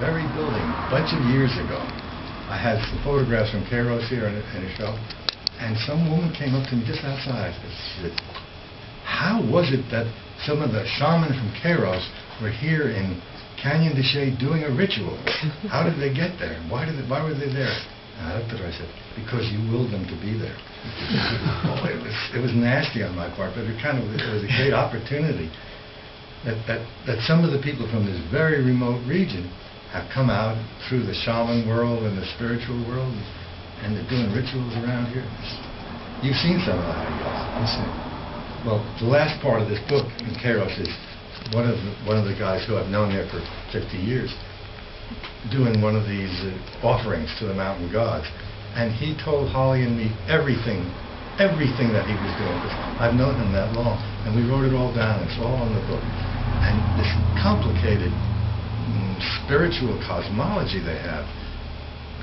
very building a bunch of years ago. I had some photographs from Kairos here in a show, and some woman came up to me just outside and she said, how was it that some of the shamans from Kairos were here in Canyon de Chelly doing a ritual? How did they get there? Why were they there? And I looked at her, I said, because you willed them to be there. Oh, it was nasty on my part, but it was a great opportunity that some of the people from this very remote region have come out through the shaman world and the spiritual world, and they're doing rituals around here. You've seen some of that, I guess. Yes, sir. Well, the last part of this book in Kairos is one of the guys who I've known there for 50 years doing one of these offerings to the mountain gods, and he told Holly and me everything that he was doing. I've known him that long, and we wrote it all down. It's all in the book. And this complicated spiritual cosmology they have.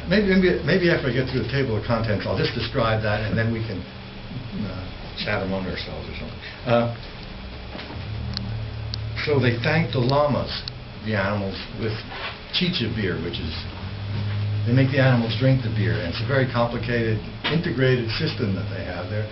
Maybe after I get through the table of contents, I'll just describe that, and then we can chat among ourselves or something. So they thank the llamas, the animals, with chicha beer, which is, they make the animals drink the beer, and it's a very complicated, integrated system that they have there.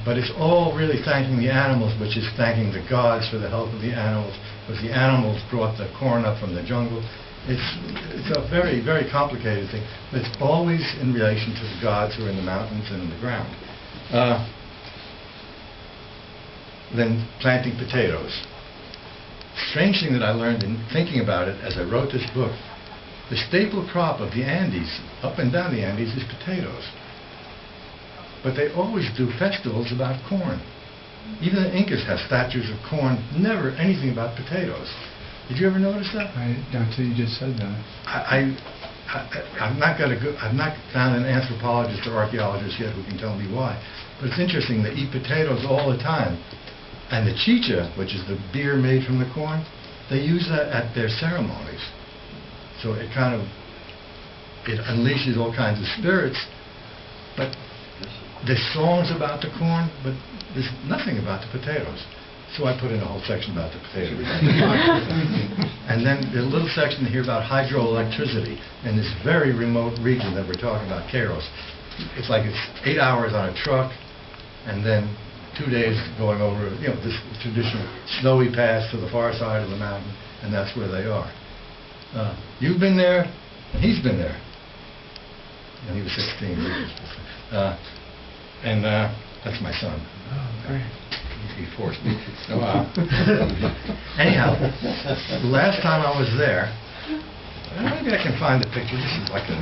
But it's all really thanking the animals, which is thanking the gods for the help of the animals, because the animals brought the corn up from the jungle. It's a very, very complicated thing, but it's always in relation to the gods who are in the mountains and in the ground. Then planting potatoes. Strange thing that I learned in thinking about it as I wrote this book, the staple crop of the Andes, up and down the Andes, is potatoes. But they always do festivals about corn. Even the Incas have statues of corn, never anything about potatoes. Did you ever notice that? Not until you just said that. I've not found an anthropologist or archaeologist yet who can tell me why. But it's interesting, they eat potatoes all the time. And the chicha, which is the beer made from the corn, they use that at their ceremonies. So it unleashes all kinds of spirits. But there's songs about the corn, but there's nothing about the potatoes. So I put in a whole section about the potatoes. And then there's a little section here about hydroelectricity in this very remote region that we're talking about, Kairos. It's 8 hours on a truck, and then 2 days going over, this traditional snowy pass to the far side of the mountain, and that's where they are. You've been there, and he's been there. And he was 16. And that's my son. Oh, great. He forced me. So, anyhow, the last time I was there, maybe I can find the picture. This is like a